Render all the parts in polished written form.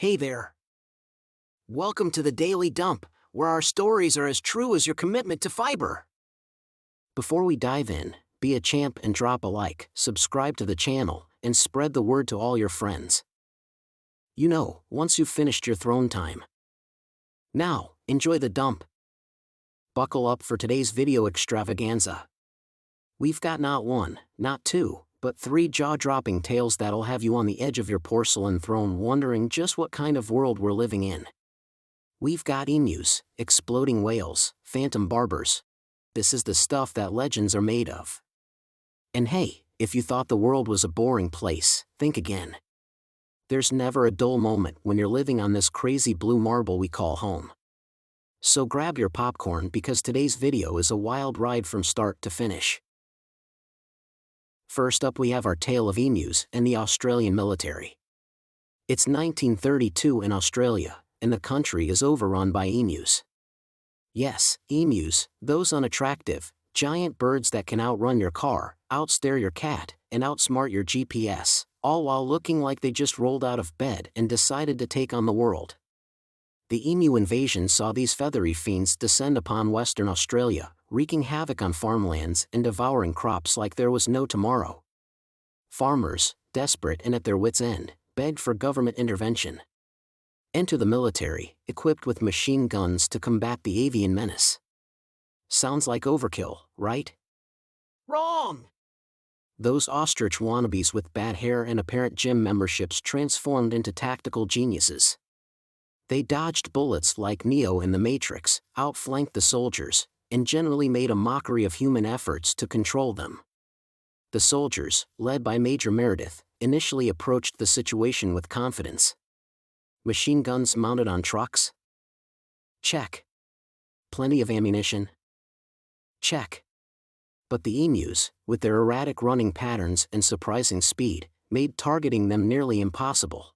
Hey there. Welcome to the Daily Dump, where our stories are as true as your commitment to fiber. Before we dive in, be a champ and drop a like, subscribe to the channel, and spread the word to all your friends. Once you've finished your throne time. Now, enjoy the dump. Buckle up for today's video extravaganza. We've got not one, not two, but three jaw-dropping tales that'll have you on the edge of your porcelain throne wondering just what kind of world we're living in. We've got emus, exploding whales, phantom barbers. This is the stuff that legends are made of. And hey, if you thought the world was a boring place, think again. There's never a dull moment when you're living on this crazy blue marble we call home. So grab your popcorn because today's video is a wild ride from start to finish. First up we have our tale of emus and the Australian military. It's 1932 in Australia, and the country is overrun by emus. Yes, emus, those unattractive, giant birds that can outrun your car, outstare your cat, and outsmart your GPS, all while looking like they just rolled out of bed and decided to take on the world. The emu invasion saw these feathery fiends descend upon Western Australia, wreaking havoc on farmlands and devouring crops like there was no tomorrow. Farmers, desperate and at their wits' end, begged for government intervention. Enter the military, equipped with machine guns to combat the avian menace. Sounds like overkill, right? Wrong! Those ostrich wannabes with bad hair and apparent gym memberships transformed into tactical geniuses. They dodged bullets like Neo in the Matrix, outflanked the soldiers, and generally made a mockery of human efforts to control them. The soldiers, led by Major Meredith, initially approached the situation with confidence. Machine guns mounted on trucks? Check. Plenty of ammunition? Check. But the emus, with their erratic running patterns and surprising speed, made targeting them nearly impossible.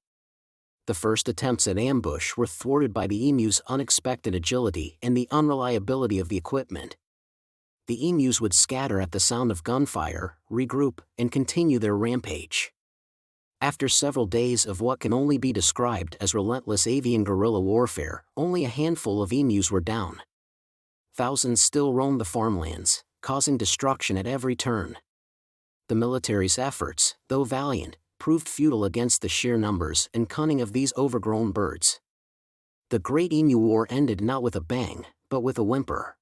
The first attempts at ambush were thwarted by the emus' unexpected agility and the unreliability of the equipment. The emus would scatter at the sound of gunfire, regroup, and continue their rampage. After several days of what can only be described as relentless avian guerrilla warfare, only a handful of emus were down. Thousands still roamed the farmlands, causing destruction at every turn. The military's efforts, though valiant, proved futile against the sheer numbers and cunning of these overgrown birds. The Great Emu War ended not with a bang, but with a whimper.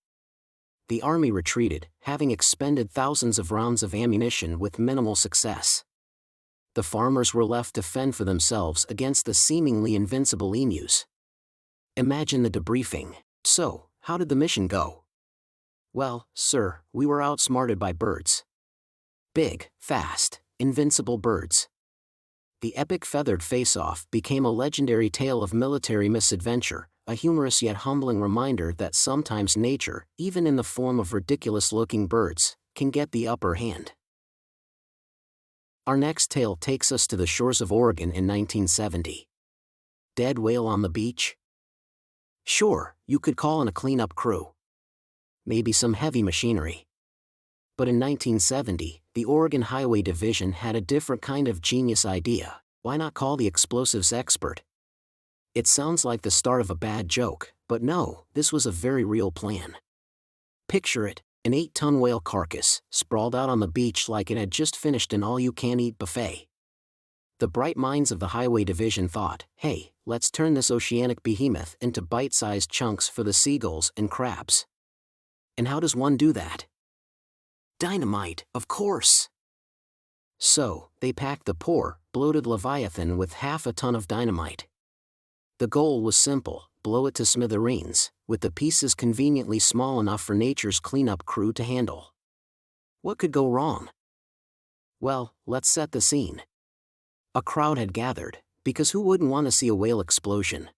The army retreated, having expended thousands of rounds of ammunition with minimal success. The farmers were left to fend for themselves against the seemingly invincible emus. Imagine the debriefing. So, how did the mission go? Well, sir, we were outsmarted by birds. Big, fast, invincible birds. The epic feathered face-off became a legendary tale of military misadventure, a humorous yet humbling reminder that sometimes nature, even in the form of ridiculous-looking birds, can get the upper hand. Our next tale takes us to the shores of Oregon in 1970. Dead whale on the beach? Sure, you could call in a cleanup crew. Maybe some heavy machinery. But in 1970, the Oregon Highway Division had a different kind of genius idea. Why not call the explosives expert? It sounds like the start of a bad joke, but no, this was a very real plan. Picture it, an 8-ton whale carcass, sprawled out on the beach like it had just finished an all-you-can-eat buffet. The bright minds of the Highway Division thought, hey, let's turn this oceanic behemoth into bite-sized chunks for the seagulls and crabs. And how does one do that? Dynamite, of course. So, they packed the poor, bloated leviathan with half a ton of dynamite. The goal was simple, blow it to smithereens, with the pieces conveniently small enough for nature's cleanup crew to handle. What could go wrong? Well, let's set the scene. A crowd had gathered, because who wouldn't want to see a whale explosion?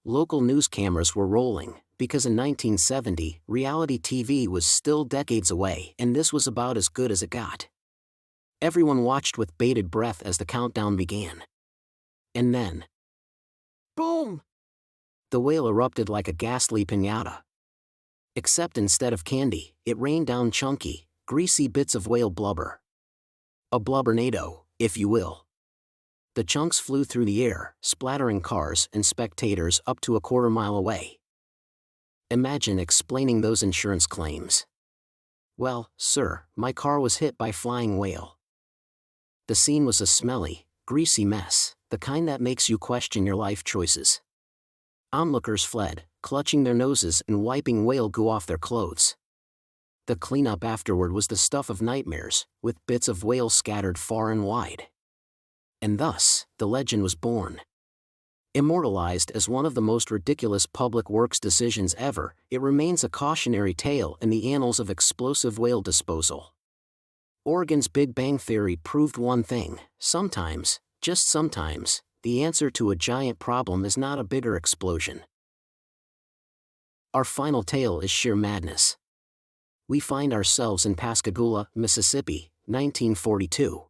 Local news cameras were rolling, because in 1970, reality TV was still decades away and this was about as good as it got. Everyone watched with bated breath as the countdown began. And then, boom! The whale erupted like a ghastly piñata. Except instead of candy, it rained down chunky, greasy bits of whale blubber. A blubbernado, if you will. The chunks flew through the air, splattering cars and spectators up to a quarter-mile away. Imagine explaining those insurance claims. "Well, sir, my car was hit by a flying whale." The scene was a smelly, greasy mess, the kind that makes you question your life choices. Onlookers fled, clutching their noses and wiping whale goo off their clothes. The cleanup afterward was the stuff of nightmares, with bits of whale scattered far and wide. And thus, the legend was born. Immortalized as one of the most ridiculous public works decisions ever, it remains a cautionary tale in the annals of explosive whale disposal. Oregon's Big Bang Theory proved one thing: sometimes, just sometimes, the answer to a giant problem is not a bigger explosion. Our final tale is sheer madness. We find ourselves in Pascagoula, Mississippi, 1942.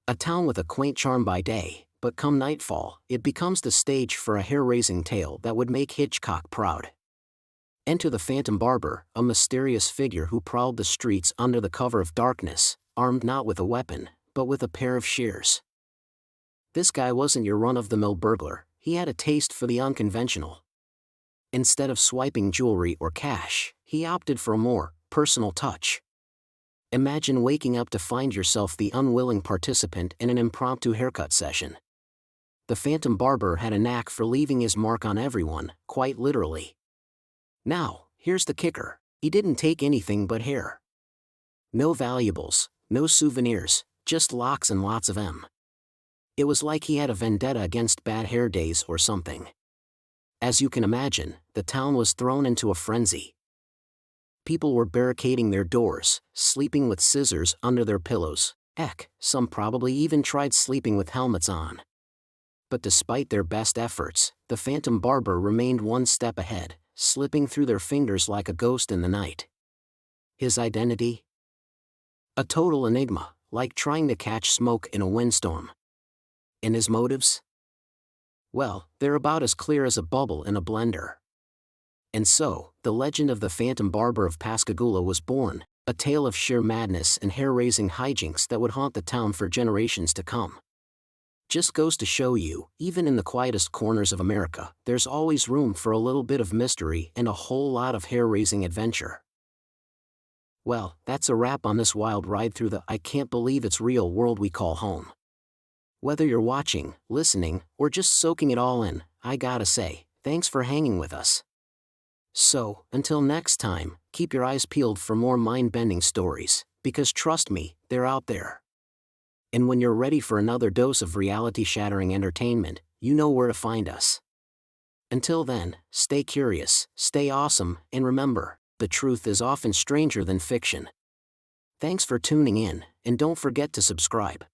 A town with a quaint charm by day, but come nightfall, it becomes the stage for a hair-raising tale that would make Hitchcock proud. Enter the Phantom Barber, a mysterious figure who prowled the streets under the cover of darkness, armed not with a weapon, but with a pair of shears. This guy wasn't your run-of-the-mill burglar, he had a taste for the unconventional. Instead of swiping jewelry or cash, he opted for a more personal touch. Imagine waking up to find yourself the unwilling participant in an impromptu haircut session. The Phantom Barber had a knack for leaving his mark on everyone, quite literally. Now, here's the kicker: he didn't take anything but hair. No valuables, no souvenirs, just locks and lots of them. It was like he had a vendetta against bad hair days or something. As you can imagine, the town was thrown into a frenzy. People were barricading their doors, sleeping with scissors under their pillows. Heck, some probably even tried sleeping with helmets on. But despite their best efforts, the Phantom Barber remained one step ahead, slipping through their fingers like a ghost in the night. His identity? A total enigma, like trying to catch smoke in a windstorm. And his motives? Well, they're about as clear as a bubble in a blender. And so, the legend of the Phantom Barber of Pascagoula was born, a tale of sheer madness and hair-raising hijinks that would haunt the town for generations to come. Just goes to show you, even in the quietest corners of America, there's always room for a little bit of mystery and a whole lot of hair-raising adventure. Well, that's a wrap on this wild ride through the I-can't-believe-it's-real world we call home. Whether you're watching, listening, or just soaking it all in, I gotta say, thanks for hanging with us. So, until next time, keep your eyes peeled for more mind-bending stories, because trust me, they're out there. And when you're ready for another dose of reality-shattering entertainment, you know where to find us. Until then, stay curious, stay awesome, and remember, the truth is often stranger than fiction. Thanks for tuning in, and don't forget to subscribe.